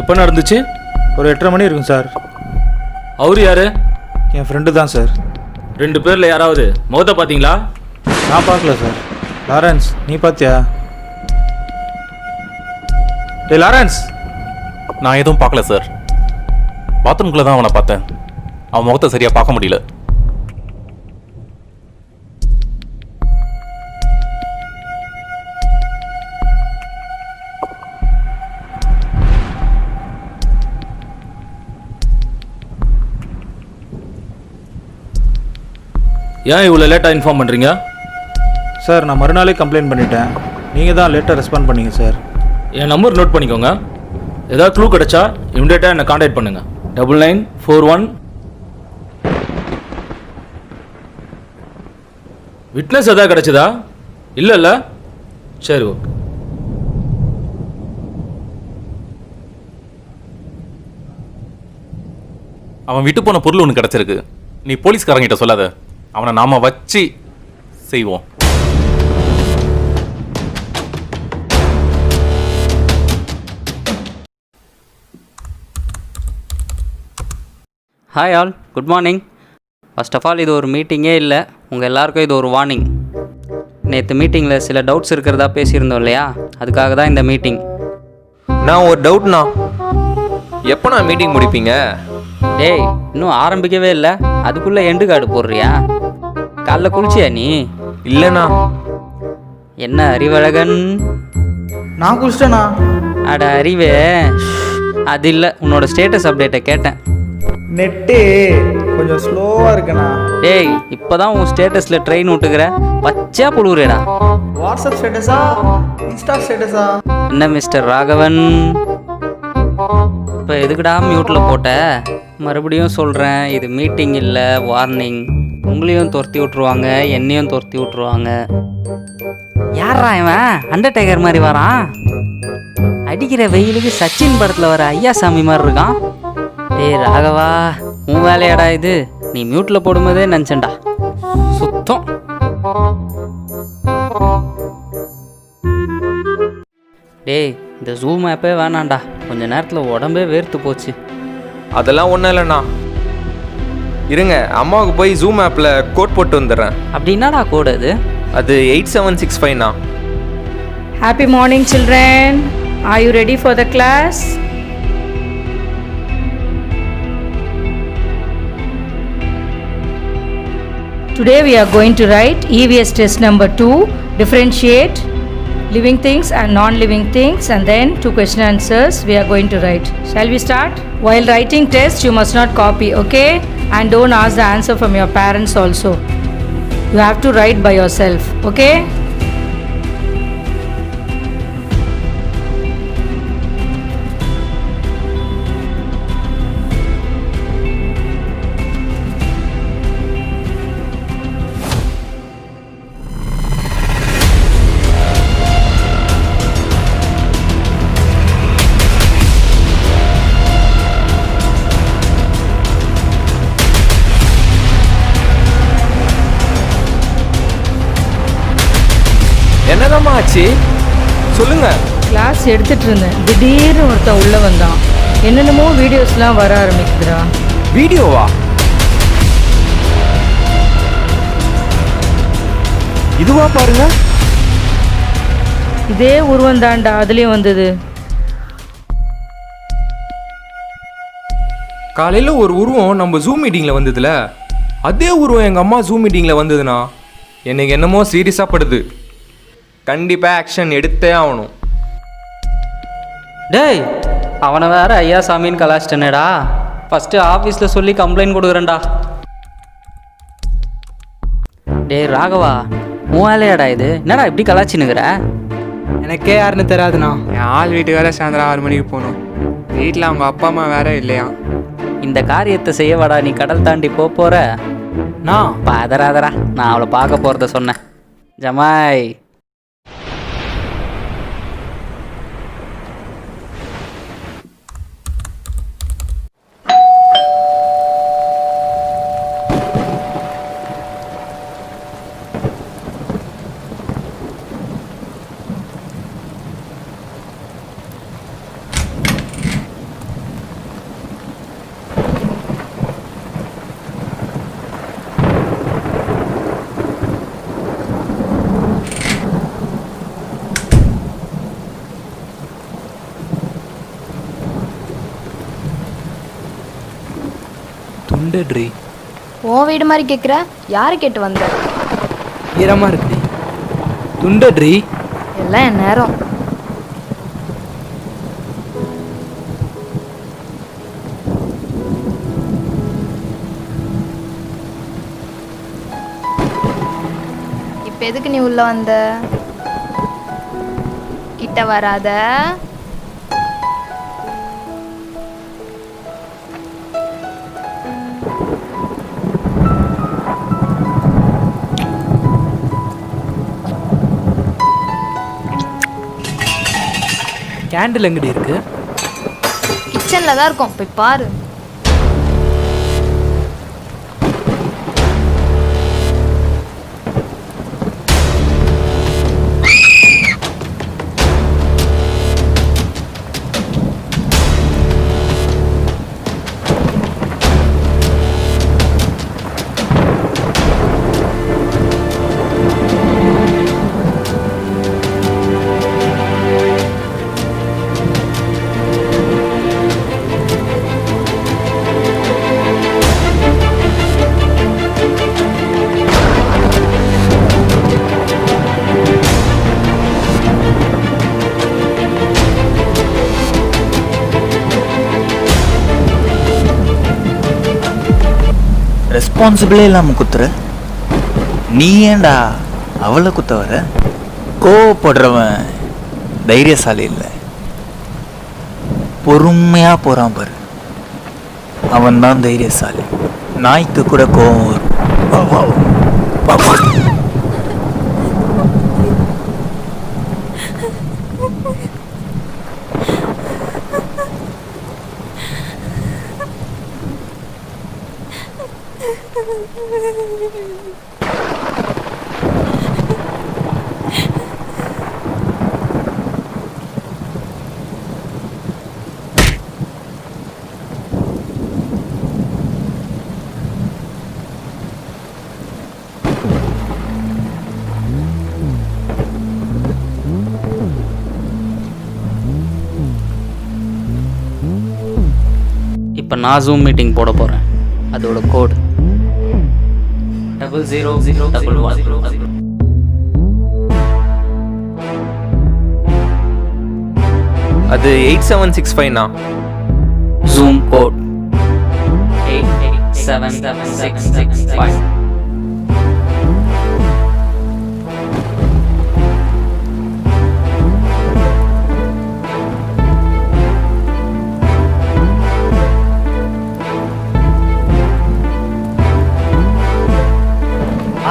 எப்போ நடந்துச்சு? ஒரு 8:30 மணி இருக்கும் சார். அவரு யாரு? என் ஃப்ரெண்டு தான் சார். 2 பேரில் யாராவது முகத்தை பார்த்தீங்களா? நான் பார்க்கல சார். லாரன்ஸ், நீ பார்த்தியா? டேய் லாரன்ஸ். நான் எதுவும் பார்க்கல சார். பாத்ரூம்குள்ளே தான் அவனை பார்த்தேன். அவன் முகத்தை சரியாக பார்க்க முடியல. ஏன் இவ்வளோ லேட்டாக இன்ஃபார்ம் பண்ணுறீங்க? சார் நான் மறுநாளே கம்ப்ளைண்ட் பண்ணிட்டேன். நீங்கள் தான் லேட்டாக ரெஸ்பாண்ட் பண்ணீங்க சார். என் நம்பர் நோட் பண்ணிக்கோங்க. ஏதாவது க்ளூ கிடச்சா இமிடியேட்டாக என்னை காண்டாக்ட் பண்ணுங்கள். 9941. விட்னஸ் எதாவது கிடச்சிதா? இல்லைல்ல? சரி, ஓகே. அவன் விட்டு போன பொருள் ஒன்று கிடச்சிருக்கு. நீ போலீஸ்காரங்கிட்ட சொல்லாத. அவனை நாம வச்சு செய்வோம். Hi all, good morning. First of all இது ஒரு மீட்டிங்கே இல்லை, உங்கள் எல்லாருக்கும் இது ஒரு வார்னிங். நேற்று மீட்டிங்கில் சில டவுட்ஸ் இருக்கிறதா பேசியிருந்தோம் இல்லையா, அதுக்காக தான் இந்த மீட்டிங். நான் ஒரு டவுட்ண்ணா, எப்போ நான் மீட்டிங் முடிப்பீங்க? டேய், இன்னும் ஆரம்பிக்கவே இல்லை, அதுக்குள்ளே எண்டு கார்டு போடுறியா? காலைல குளிச்சியா நீ? இல்லைண்ணா. என்ன அறிவழகன்? நான் குளிச்சிட்டேண்ணா. அட அறிவே, அது இல்லை, உன்னோட ஸ்டேட்டஸ் அப்டேட்டை கேட்டேன். நெட்டு கொஞ்சம் ஸ்லோவாக இருக்குண்ணா. டேய், இப்போ தான் உன் ஸ்டேட்டஸில் ட்ரெயின் விட்டுக்கிற, பச்சா புழுவுறேடா. WhatsApp ஸ்டேட்டஸா Insta ஸ்டேட்டஸா? என்ன மிஸ்டர் ராகவன், இப்போ எதுக்குடா மியூட்டில் போட்ட? மறுபடியும் சொல்கிறேன், இது மீட்டிங் இல்லை, வார்னிங். உங்களையும் துரத்தி விட்ருவாங்க, என்னையும் துரத்தி விட்ருவாங்க. யாரா இவன் அண்டர்டேக்கர் மாதிரி வரான்? அடிக்கிற வெயிலுக்கு சச்சின் படத்தில் வர ஐயாசாமி மாதிரி இருக்கான். டேய் ராகவா, உன் வேலையாடா இது? நீ மியூட்டில் போடும்போதே நினச்சேன்டா, சுத்தம். டேய், இந்த ஜூம் ஆப்பே வேணாண்டா, கொஞ்ச நேரத்தில் உடம்பே வேர்த்து போச்சு. அதெல்லாம் ஒன்றும் இல்லைண்ணா. இருங்க, அம்மாவுக்கு போய் ஜூம் ஆப்பில் கோட் போட்டு வந்துடுறேன். அப்படின்னாடா கோடு அது? அது 8765ண்ணா. Happy morning children. Are you ready for the class? Today we are going to write EVS test number 2, differentiate living things and non-living things, and then 2 question answers we are going to write. Shall we start? While writing test you must not copy, okay? And don't ask the answer from your parents also. You have to write by yourself, okay? என்னதாம்மா ஆச்சு? சொல்லுங்க. Class எடுத்துட்டு இருந்தேன், திடீர்னு ஒருத்தன் உள்ள வந்தான். என்னென்னமோ வீடியோஸ்லாம் வர ஆரம்பிக்குதுடா. வீடியோவா? இதுவா பாருங்க. இதே உருவம் தான்டா அதுலேயும் வந்தது. காலையில் ஒரு உருவம் நம்ம ஜூம் மீட்டிங்கில் வந்ததுல, அதே உருவம் எங்கள் அம்மா ஜூம் மீட்டிங்கில் வந்ததுண்ணா. எனக்கு என்னமோ சீரியஸாக படுது. கண்டிப்பாக ஆக்ஷன் எடுத்தே ஆகணும். டேய், அவனை வேற ஐயா சாமின்னு கலாச்சிட்டனேடா. ஃபஸ்ட்டு ஆஃபீஸில் சொல்லி கம்ப்ளைண்ட் கொடுக்குறேன்டா. டேய் ராகவா, உன் வேலையாடா இது? என்னடா இப்படி கலாச்சினுங்கிற? எனக்கே யாருன்னு தெரியாதுண்ணா. என் ஆள் வீட்டு வேற சாயந்தரம் 6 மணிக்கு போகணும். வீட்டில் அவங்க அப்பா அம்மா வேற இல்லையா. இந்த காரியத்தை செய்யவாடா நீ கடல் தாண்டி போகிற? நான் பதறாதரா, நான் அவளை பார்க்க போகிறத சொன்னேன். ஜமாய், துண்டட்ரி. உன் வீடு மாதிரி கேட்குற? யாரு கேட்டு வந்த? ஈரமாக இருக்குடி. துண்டட்ரி. எல்லாம் என் நேரம். இப்போ எதுக்கு நீ உள்ள வந்த? கிட்ட வராத. கேண்டில் எங்கடி இருக்கு? கிச்சன்ல தான் இருக்கும், போய் பாரு. ரெஸ்பான்சிபிளே இல்லாமல் குத்துற நீ ஏண்டா அவளை குத்த வர? கோவப்படுறவன் தைரியசாலி இல்லை, பொறுமையாக போகிறான் பாரு, அவன் தான் தைரியசாலி. நாய்க்கு கூட கோவம் வரும். இப்போ நான் ஜூம் மீட்டிங் போட போகிறேன். அதோட கோடு 0001. அது 8765ண்ணா. Zoom code 887665.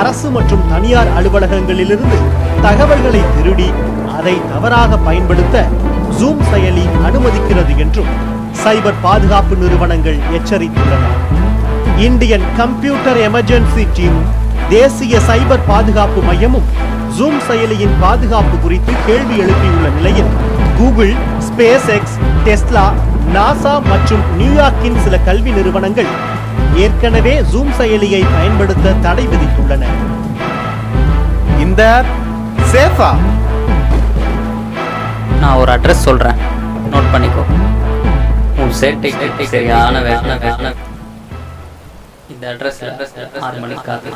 அரசு மற்றும் தனியார் அலுவலகங்களிலிருந்து தகவல்களை திருடி அதை தவறாக பயன்படுத்த ஜூம் செயலி அனுமதிக்கிறது என்றும் சைபர் பாதுகாப்பு நிறுவனங்கள் எச்சரித்துள்ளன. இந்தியன் கம்ப்யூட்டர் எமர்ஜென்சி டீமும் தேசிய சைபர் பாதுகாப்பு மையமும் ஜூம் செயலியின் பாதுகாப்பு குறித்து கேள்வி எழுப்பியுள்ள நிலையில் Google, space X, Tesla, NASA மற்றும் நியூயார்க்கின் சில கல்வி நிறுவனங்கள் ஏற்கனவே ஜூம் செயலியை பயன்படுத்த தடை விதித்துள்ளன. இந்த சேஃபா? நான் ஒரு அட்ரஸ் சொல்கிறேன், நோட் பண்ணிக்கோ. உன் சேட்டை சரியான வேலை. இந்த அட்ரஸில் 6 மணிக்கு காத்து.